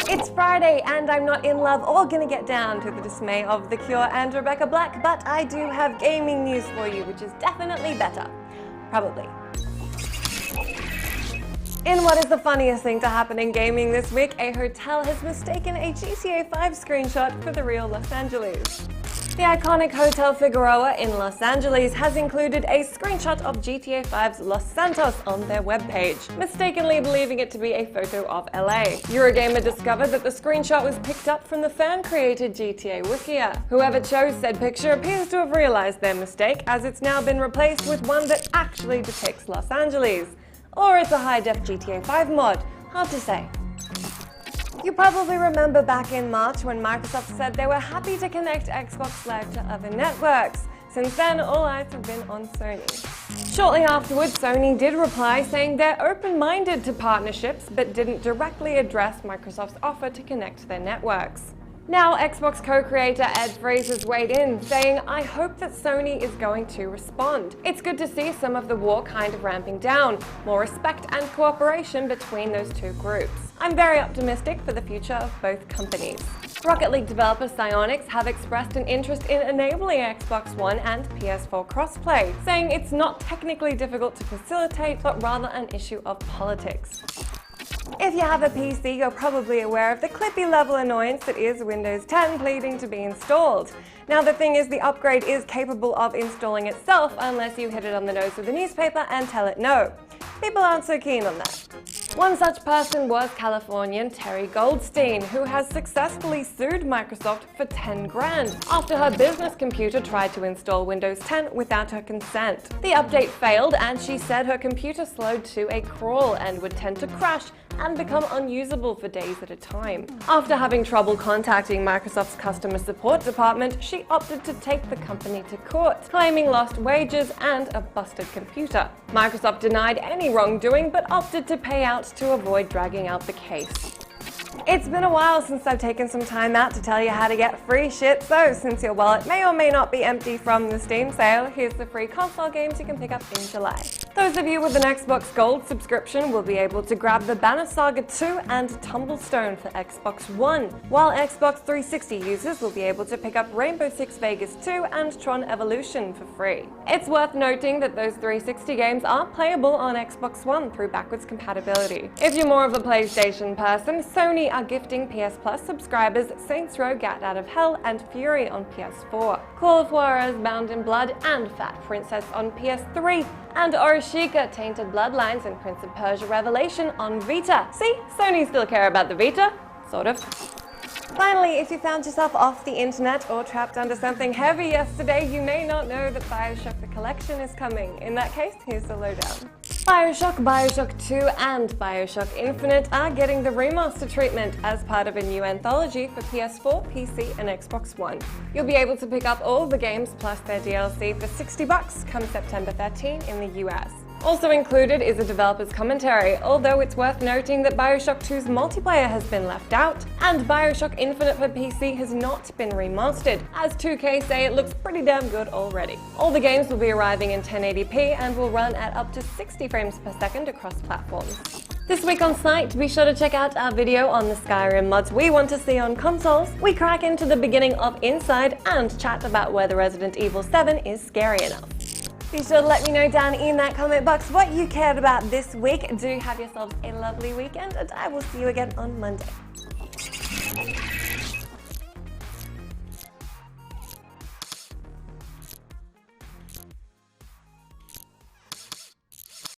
It's Friday and I'm not in love or gonna get down to the dismay of The Cure and Rebecca Black, but I do have gaming news for you, which is definitely better. Probably. In what is the funniest thing to happen in gaming this week, a hotel has mistaken a GTA 5 screenshot for the real Los Angeles. The iconic Hotel Figueroa in Los Angeles has included a screenshot of GTA 5's Los Santos on their webpage, mistakenly believing it to be a photo of LA. Eurogamer discovered that the screenshot was picked up from the fan-created GTA Wikia. Whoever chose said picture appears to have realized their mistake, as it's now been replaced with one that actually depicts Los Angeles. Or it's a high-def GTA 5 mod, hard to say. You probably remember back in March when Microsoft said they were happy to connect Xbox Live to other networks. Since then, all eyes have been on Sony. Shortly afterwards, Sony did reply saying they're open-minded to partnerships, but didn't directly address Microsoft's offer to connect their networks. Now, Xbox co-creator Ed Freeze has weighed in, saying, "I hope that Sony is going to respond. It's good to see some of the war kind of ramping down, more respect and cooperation between those two groups. I'm very optimistic for the future of both companies." Rocket League developer Psyonix have expressed an interest in enabling Xbox One and PS4 crossplay, saying it's not technically difficult to facilitate, but rather an issue of politics. If you have a PC, you're probably aware of the Clippy level annoyance that is Windows 10 pleading to be installed. Now the thing is, the upgrade is capable of installing itself unless you hit it on the nose with a newspaper and tell it no. People aren't so keen on that. One such person was Californian Terry Goldstein, who has successfully sued Microsoft for 10 grand after her business computer tried to install Windows 10 without her consent. The update failed and she said her computer slowed to a crawl and would tend to crash and become unusable for days at a time. After having trouble contacting Microsoft's customer support department, she opted to take the company to court, claiming lost wages and a busted computer. Microsoft denied any wrongdoing but opted to pay out to avoid dragging out the case. It's been a while since I've taken some time out to tell you how to get free shit, so since your wallet may or may not be empty from the Steam sale, here's the free console games you can pick up in July. Those of you with an Xbox Gold subscription will be able to grab the Banner Saga 2 and Tumblestone for Xbox One, while Xbox 360 users will be able to pick up Rainbow Six Vegas 2 and Tron Evolution for free. It's worth noting that those 360 games are playable on Xbox One through backwards compatibility. If you're more of a PlayStation person, Sony are gifting PS Plus subscribers Saints Row Gat Out of Hell and Fury on PS4, Call of Juarez Bound in Blood and Fat Princess on PS3, and Orishika Tainted Bloodlines and Prince of Persia Revelation on Vita. See, Sony still care about the Vita, sort of. Finally, if you found yourself off the internet or trapped under something heavy yesterday, you may not know that BioShock the Collection is coming. In that case, here's the lowdown. BioShock, BioShock 2 and BioShock Infinite are getting the remaster treatment as part of a new anthology for PS4, PC and Xbox One. You'll be able to pick up all the games plus their DLC for $60 come September 13 in the US. Also included is a developer's commentary, although it's worth noting that BioShock 2's multiplayer has been left out, and BioShock Infinite for PC has not been remastered, as 2K say it looks pretty damn good already. All the games will be arriving in 1080p and will run at up to 60 frames per second across platforms. This week on site, be sure to check out our video on the Skyrim mods we want to see on consoles. We crack into the beginning of Inside and chat about whether Resident Evil 7 is scary enough. Be sure to let me know down in that comment box what you cared about this week. Do have yourselves a lovely weekend, and I will see you again on Monday.